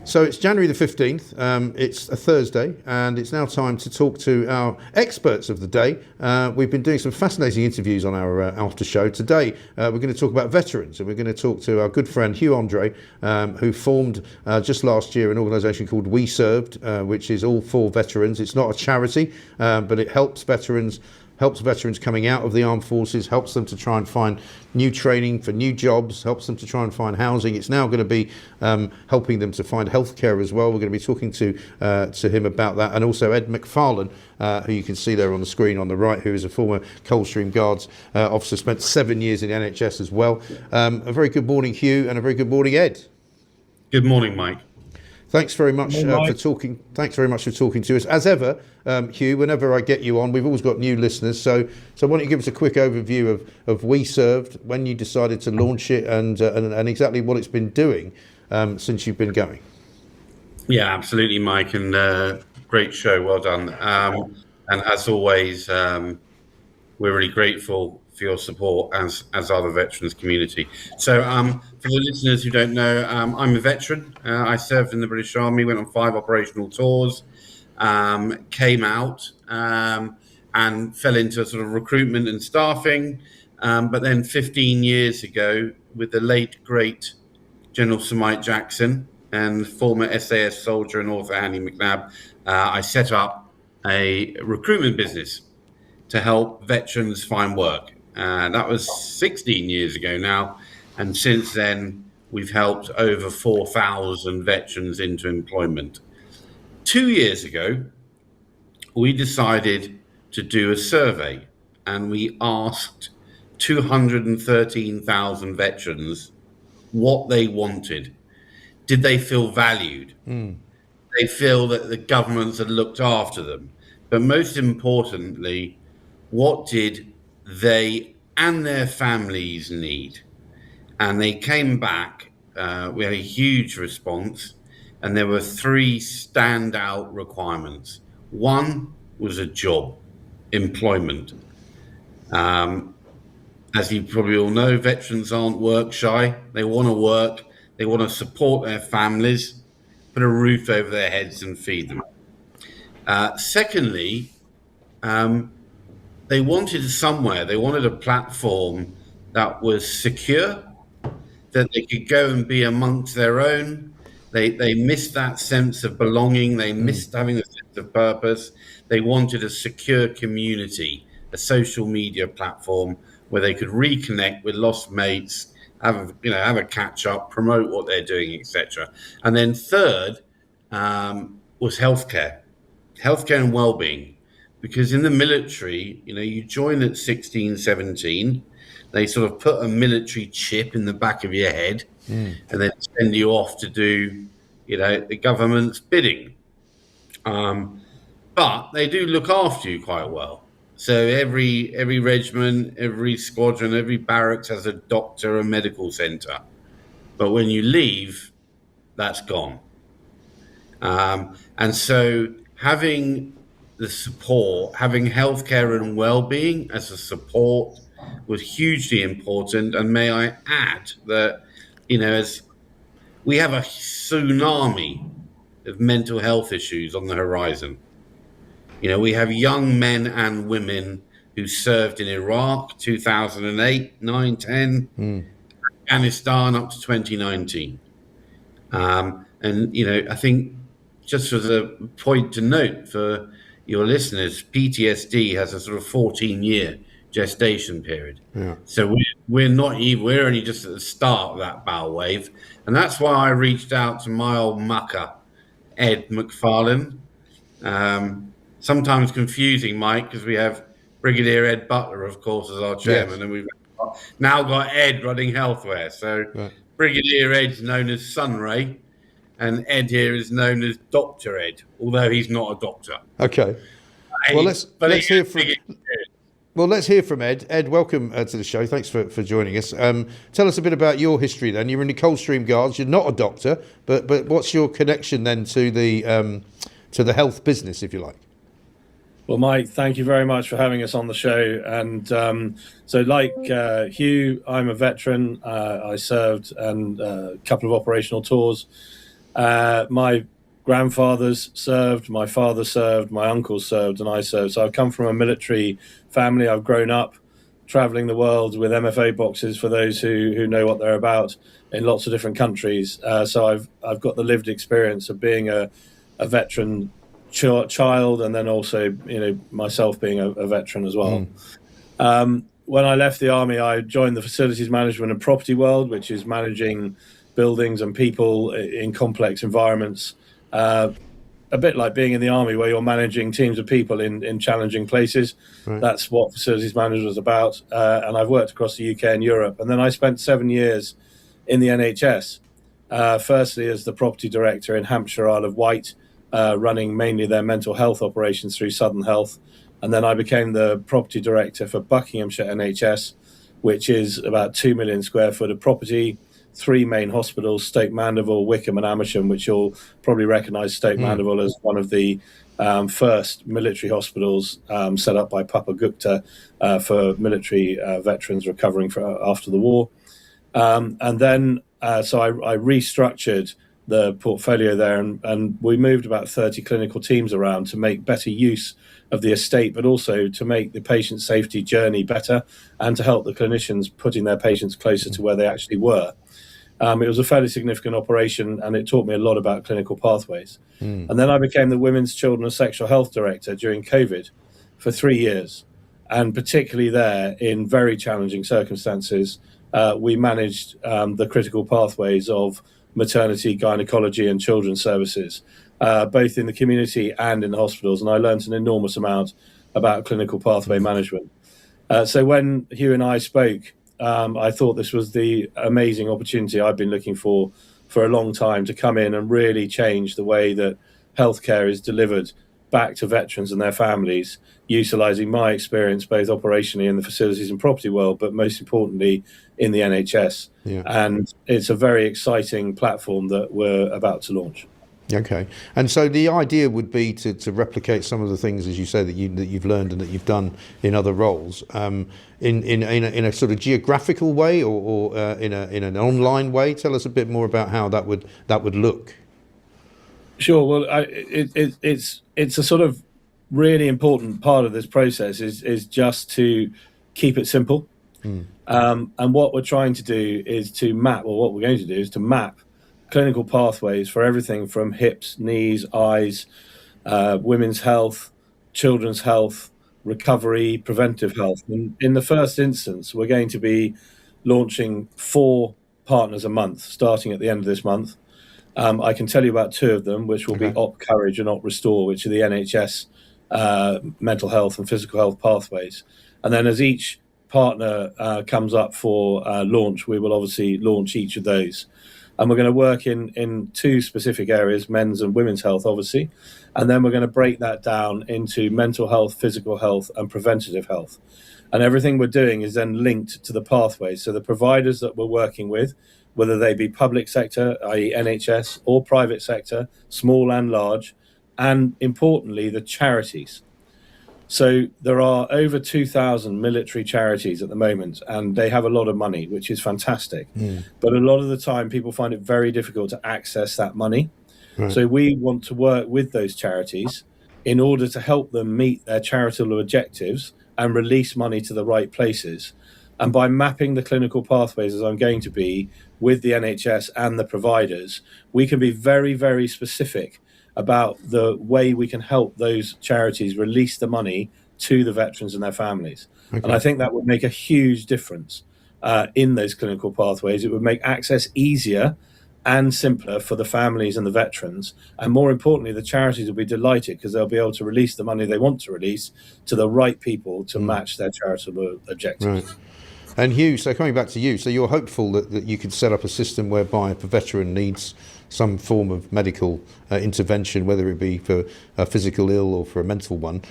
So it's January the 15th, it's a Thursday, and it's now time to talk to our experts of the day. We've been doing some fascinating interviews on our after show. Today, we're going to talk about veterans, and we're going to talk to our good friend Hugh Andre, who formed just last year an organisation called weServed, which is all for veterans. It's not a charity, but it helps veterans coming out of the armed forces, helps them to try and find new training for new jobs, helps them to try and find housing. It's now going to be helping them to find healthcare as well. We're going to be talking to him about that, and also Ed McFarland, who you can see there on the screen on the right, who is a former Coldstream Guards officer, spent 7 years in the NHS as well. A very good morning, Hugh, and a very good morning, Ed. Good morning, Mike. Thanth very much for talking. Thanks very much for talking to us. As ever, Hugh, whenever I get you on, we've always got new listeners. So why don't you give us a quick overview of weServed, when you decided to launch it, and exactly what it's been doing since you've been going. Yeah, absolutely, Mike, and great show. Well done. And as always, we're really grateful for your support, as are the veterans community. So for the listeners who don't know, I'm a veteran. I served in the British Army, went on 5 operational tours, came out and fell into sort of recruitment and staffing. But then 15 years ago, with the late, great General Sir Mike Jackson and former SAS soldier and author Andy McNabb, I set up a recruitment business to help veterans find work. That was 16 years ago now, and since then we've helped over 4,000 veterans into employment. 2 years ago, we decided to do a survey, and we asked 213,000 veterans what they wanted. Did they feel valued? They feel that the governments had looked after them? But most importantly, what did they and their families need? And they came back, we had a huge response, and there were 3 standout requirements. One was a job, employment. As you probably all know, veterans aren't work shy. They want to work, they want to support their families, put a roof over their heads and feed them. Secondly, they wanted somewhere, they wanted a platform that was secure, that they could go and be amongst their own. They missed that sense of belonging. They missed having a sense of purpose. They wanted a secure community, a social media platform where they could reconnect with lost mates, have a catch up, promote what they're doing, etc. And then third was healthcare and wellbeing. Because in the military, you join at 16, 17, they sort of put a military chip in the back of your head and then send you off to do, the government's bidding. But they do look after you quite well. So every regiment, every squadron, every barracks has a doctor, a medical centre. But when you leave, that's gone. And so having the support, having healthcare and well-being as a support was hugely important. And may I add that, as we have a tsunami of mental health issues on the horizon. We have young men and women who served in Iraq, 2008, 9, 10, Afghanistan up to 2019. And, I think just as a point to note for your listeners, PTSD has a sort of 14-year gestation period. Yeah. So we're only just at the start of that bow wave. And that's why I reached out to my old mucker, Ed McFarland. Sometimes confusing, Mike, because we have Brigadier Ed Butler, of course, as our chairman, and we've now got Ed running Healthware. So Brigadier Ed's known as Sunray, and Ed here is known as Dr. Ed, although he's not a doctor. Okay. Well, let's hear from Ed. Ed, welcome to the show. Thanks for joining us. Tell us a bit about your history then. You're in the Coldstream Guards. You're not a doctor, but what's your connection then to the health business, if you like? Well, Mike, thank you very much for having us on the show. And so like Hugh, I'm a veteran. I served and a couple of operational tours. My grandfathers served, my father served, my uncles served, and I served. So I've come from a military family. I've grown up traveling the world with MFA boxes, for those who know what they're about, in lots of different countries. So I've got the lived experience of being a veteran child, and then also, myself being a veteran as well. When I left the army, I joined the facilities management and property world, which is managing buildings and people in complex environments. A bit like being in the army, where you're managing teams of people in challenging places. Right. That's what facilities management is about. And I've worked across the UK and Europe. And then I spent 7 years in the NHS, firstly as the property director in Hampshire, Isle of Wight, running mainly their mental health operations through Southern Health. And then I became the property director for Buckinghamshire NHS, which is about 2 million square foot of property, 3 main hospitals, Stoke Mandeville, Wickham and Amersham, which you'll probably recognise Stoke Mandeville as one of the first military hospitals set up by Papa Gupta for military veterans recovering after the war. And then so I restructured the portfolio there, and we moved about 30 clinical teams around to make better use of the estate, but also to make the patient safety journey better and to help the clinicians putting their patients closer to where they actually were. It was a fairly significant operation, and it taught me a lot about clinical pathways. And then I became the Women's, Children and Sexual Health Director during COVID for 3 years. And particularly there, in very challenging circumstances, we managed the critical pathways of maternity, gynecology and children's services, both in the community and in the hospitals. And I learned an enormous amount about clinical pathway management. So when Hugh and I spoke, I thought this was the amazing opportunity I've been looking for a long time, to come in and really change the way that healthcare is delivered back to veterans and their families, utilising my experience both operationally in the facilities and property world, but most importantly in the NHS. Yeah. And it's a very exciting platform that we're about to launch. Okay, and so the idea would be to replicate some of the things, as you say, that you've learned and that you've done in other roles, in a sort of geographical way, or in an online way. Tell us a bit more about how that would look. Sure. Well, it's a sort of really important part of this process is just to keep it simple. And what we're trying to do is to map, or what we're going to do is to map clinical pathways for everything from hips, knees, eyes, women's health, children's health, recovery, preventive health. And in the first instance, we're going to be launching 4 partners a month, starting at the end of this month. I can tell you about 2 of them, which will be Op Courage and Op Restore, which are the NHS mental health and physical health pathways. And then as each partner comes up for launch, we will obviously launch each of those. And we're going to work in 2 specific areas, men's and women's health, obviously. And then we're going to break that down into mental health, physical health, and preventative health. And everything we're doing is then linked to the pathways. So the providers that we're working with, whether they be public sector, i.e. NHS, or private sector, small and large, and importantly, the charities. So there are over 2,000 military charities at the moment, and they have a lot of money, which is fantastic. But a lot of the time, people find it very difficult to access that money. Right. So we want to work with those charities in order to help them meet their charitable objectives and release money to the right places. And by mapping the clinical pathways, as I'm going to be, with the NHS and the providers, we can be very, very specific about the way we can help those charities release the money to the veterans and their families. Okay. And I think that would make a huge difference in those clinical pathways. It would make access easier and simpler for the families and the veterans. And more importantly, the charities will be delighted because they'll be able to release the money they want to release to the right people to match their charitable objectives. Right. And Hugh, so coming back to you, so you're hopeful that you could set up a system whereby if a veteran needs some form of medical intervention, whether it be for a physical ill or for a mental one,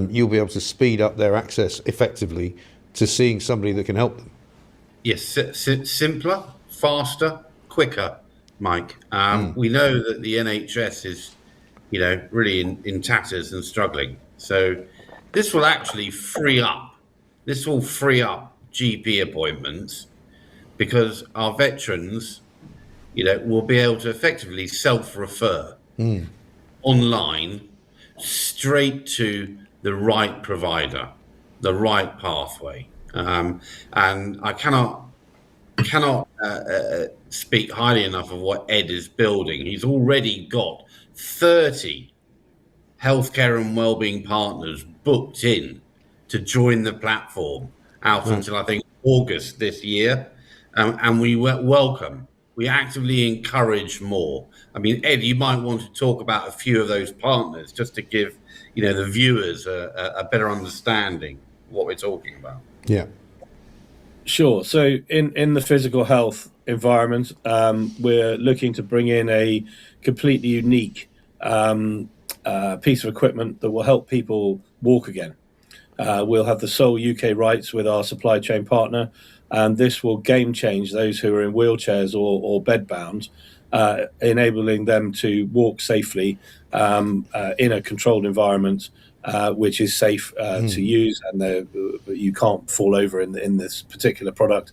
you'll be able to speed up their access effectively to seeing somebody that can help them. Yes, simpler, faster, quicker, Mike. We know that the NHS is, really in tatters and struggling. So this will actually free up GP appointments, because our veterans will be able to effectively self-refer online straight to the right provider, the right pathway. And I cannot speak highly enough of what Ed is building. He's already got 30 healthcare and wellbeing partners booked in to join the platform out until I think August this year. And we we actively encourage more. I mean, Ed, you might want to talk about a few of those partners just to give, the viewers a better understanding of what we're talking about. Yeah. Sure. So in the physical health environment, we're looking to bring in a completely unique piece of equipment that will help people walk again. We'll have the sole UK rights with our supply chain partner, and this will game change those who are in wheelchairs or bedbound, enabling them to walk safely in a controlled environment, which is safe to use, and you can't fall over in this particular product.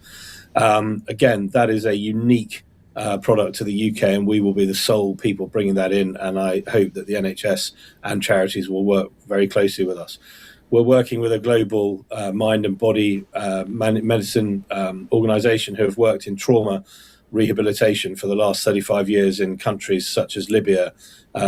Again, that is a unique product to the UK, and we will be the sole people bringing that in, and I hope that the NHS and charities will work very closely with us. We're working with a global mind and body medicine organization who have worked in trauma rehabilitation for the last 35 years in countries such as Libya,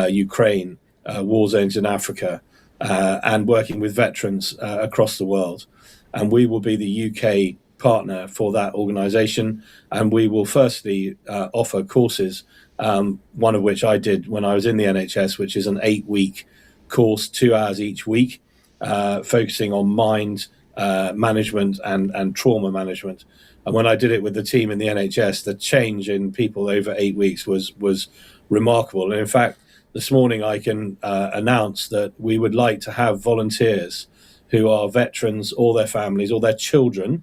Ukraine, war zones in Africa, and working with veterans across the world. And we will be the UK partner for that organization, and we will firstly offer courses, one of which I did when I was in the NHS, which is an 8-week course, 2 hours each week, focusing on mind management and trauma management. And when I did it with the team in the NHS, the change in people over 8 weeks was remarkable. And in fact, this morning I can announce that we would like to have volunteers who are veterans or their families or their children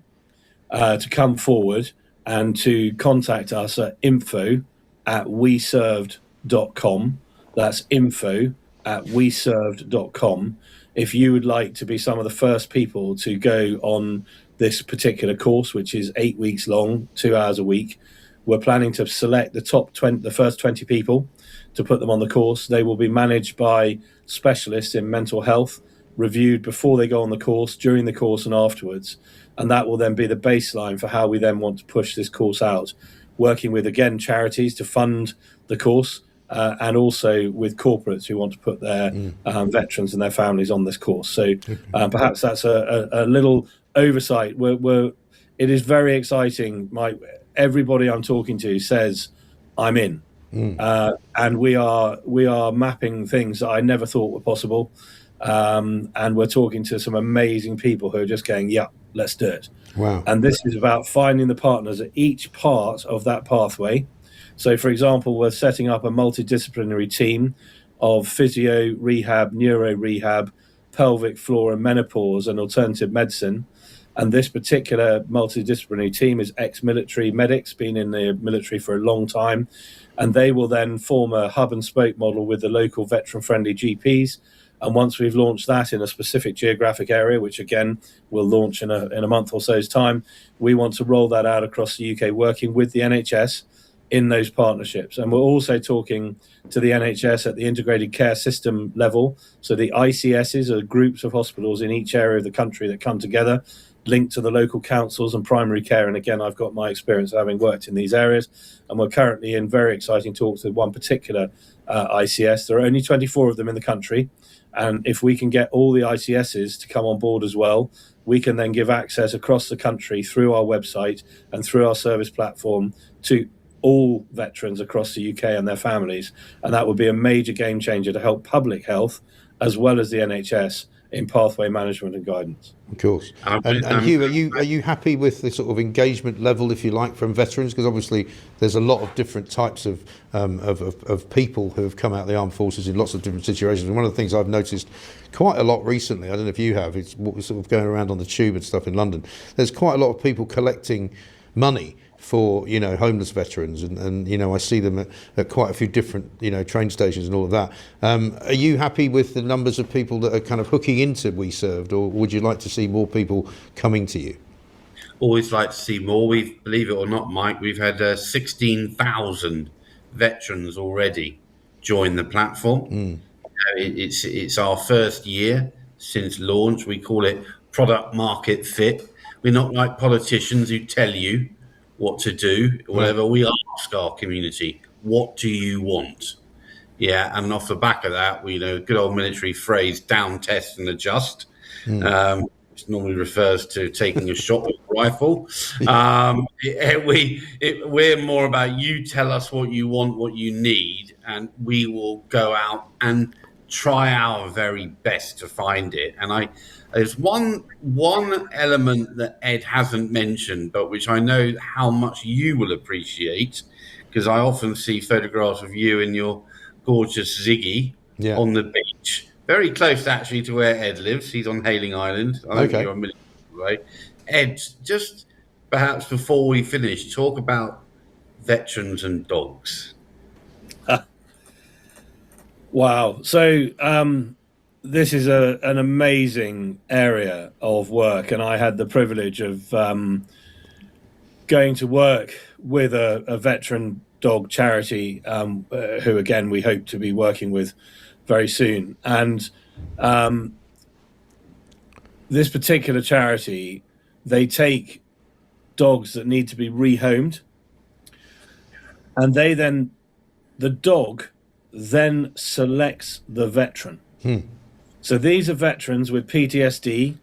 to come forward and to contact us at info@weServed.com. That's info@weServed.com. If you would like to be some of the first people to go on this particular course, which is 8 weeks long, 2 hours a week, we're planning to select the first 20 people to put them on the course. They will be managed by specialists in mental health, reviewed before they go on the course, during the course, and afterwards. And that will then be the baseline for how we then want to push this course out, working with, again, charities to fund the course, and also with corporates who want to put their veterans and their families on this course. So perhaps that's a little oversight. It is very exciting. Everybody I'm talking to says, I'm in. And we are mapping things that I never thought were possible. And we're talking to some amazing people who are just going, yeah, let's do it. Wow. And this is about finding the partners at each part of that pathway. So, for example, we're setting up a multidisciplinary team of physio, rehab, neuro rehab, pelvic floor and menopause and alternative medicine. And this particular multidisciplinary team is ex-military medics, been in the military for a long time. And they will then form a hub and spoke model with the local veteran-friendly GPs. And once we've launched that in a specific geographic area, which again we'll launch in a month or so's time, we want to roll that out across the UK, working with the NHS in those partnerships. And we're also talking to the NHS at the integrated care system level. So the ICSs are groups of hospitals in each area of the country that come together, linked to the local councils and primary care. And again, I've got my experience of having worked in these areas. And we're currently in very exciting talks with one particular ICS. There are only 24 of them in the country. And if we can get all the ICSs to come on board as well, we can then give access across the country through our website and through our service platform to all veterans across the UK and their families. And that would be a major game changer to help public health as well as the NHS in pathway management and guidance. Of course. And Hugh, are you happy with the sort of engagement level, if you like, from veterans? Because obviously there's a lot of different types of people who have come out of the armed forces in lots of different situations. And one of the things I've noticed quite a lot recently, I don't know if you have, it's what we're sort of going around on the tube and stuff in London. There's quite a lot of people collecting money for, homeless veterans, and I see them at quite a few different, train stations and all of that. Are you happy with the numbers of people that are kind of hooking into weServed, or would you like to see more people coming to you? always like to see more. We've, believe it or not, Mike, we've had 16,000 veterans already join the platform. It's our first year since launch. We call it product market fit. We're not like politicians who tell you what to do, whatever. We ask our community, what do you want? Yeah, and off the back of that, we know good old military phrase, down, test, and adjust, which normally refers to taking a shot with a rifle. We're more about you tell us what you want, what you need, and we will go out and try our very best to find it. And there's one element that Ed hasn't mentioned, but which I know how much you will appreciate, because I often see photographs of you and your gorgeous Ziggy on the beach, very close actually to where Ed lives. He's on Hailing Island. I don't think you're a minute away. Ed, just perhaps before we finish, talk about veterans and dogs. Wow. So this is an amazing area of work, and I had the privilege of going to work with a veteran dog charity, who again we hope to be working with very soon. And this particular charity, they take dogs that need to be rehomed, and the dog then selects the veteran. So these are veterans with PTSD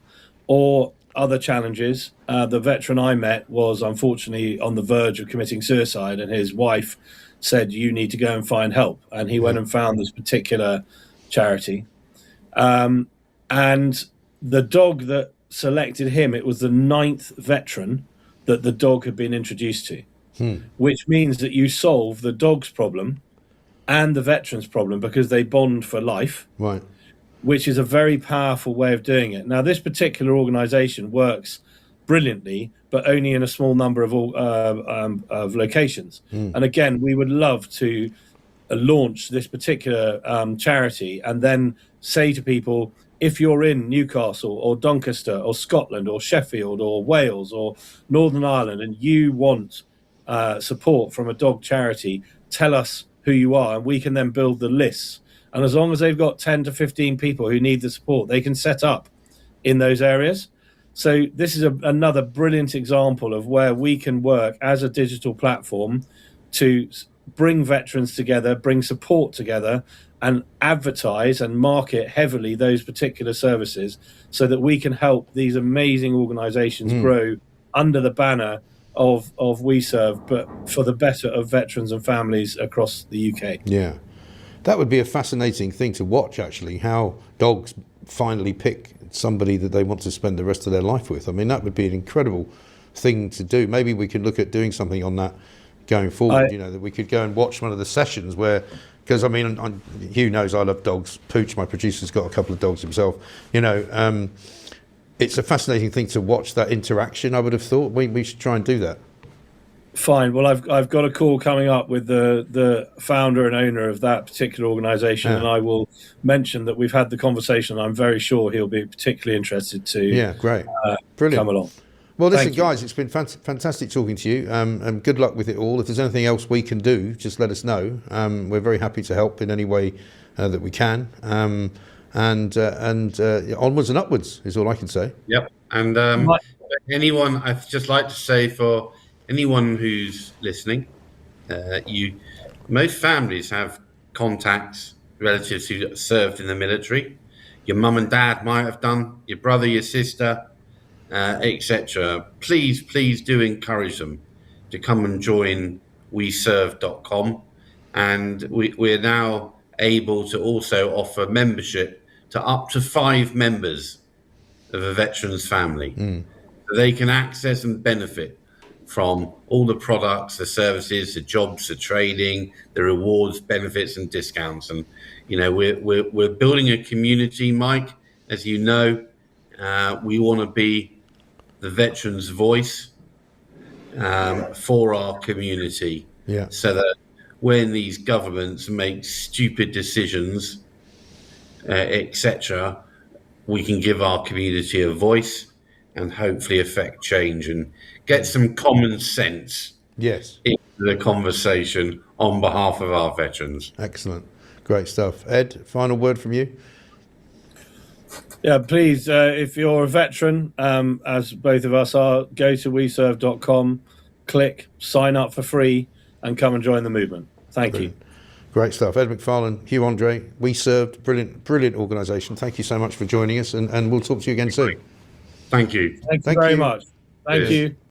or other challenges. The veteran I met was unfortunately on the verge of committing suicide, and his wife said, you need to go and find help. And he went and found this particular charity. And the dog that selected him, it was the 9th veteran that the dog had been introduced to, which means that you solve the dog's problem and the veteran's problem because they bond for life. Right. Which is a very powerful way of doing it. Now, this particular organization works brilliantly, but only in a small number of locations. And again, we would love to launch this particular charity and then say to people, if you're in Newcastle or Doncaster or Scotland or Sheffield or Wales or Northern Ireland and you want support from a dog charity, tell us who you are and we can then build the lists. And as long as they've got 10 to 15 people who need the support, they can set up in those areas. So this is another brilliant example of where we can work as a digital platform to bring veterans together, bring support together, and advertise and market heavily those particular services so that we can help these amazing organizations grow under the banner of weServed, but for the better of veterans and families across the UK. Yeah. That would be a fascinating thing to watch, actually, how dogs finally pick somebody that they want to spend the rest of their life with. I mean, that would be an incredible thing to do. Maybe we could look at doing something on that going forward, that we could go and watch one of the sessions where, because I mean, Hugh knows I love dogs. Pooch, my producer's got a couple of dogs himself. It's a fascinating thing to watch that interaction, I would have thought. We should try and do that. Fine. Well, I've got a call coming up with the founder and owner of that particular organisation, and I will mention that we've had the conversation. I'm very sure he'll be particularly interested to great. Brilliant. Come along. Well, listen, guys, it's been fantastic talking to you, and good luck with it all. If there's anything else we can do, just let us know. We're very happy to help in any way that we can. And onwards and upwards is all I can say. Yep. And anyone, I'd just like to say for anyone who's listening, most families have contacts, relatives who served in the military. Your mum and dad might have done, your brother, your sister, etc. Please do encourage them to come and join weServed.com. And we're now able to also offer membership to up to 5 members of a veteran's family. So they can access and benefit from all the products, the services, the jobs, the training, the rewards, benefits, and discounts. And we're building a community, Mike. As you know, we want to be the veterans' voice for our community. Yeah. So that when these governments make stupid decisions, etc., we can give our community a voice and hopefully affect change and get some common sense Yes. into the conversation on behalf of our veterans. Excellent. Great stuff. Ed, final word from you? Yeah, please, if you're a veteran, as both of us are, go to weServed.com, click, sign up for free, and come and join the movement. Thank you. Great stuff. Ed McFarland, Hugh Andre, weServed, brilliant organisation. Thank you so much for joining us, and we'll talk to you again soon. Thank you. Thank you very much. Thank you.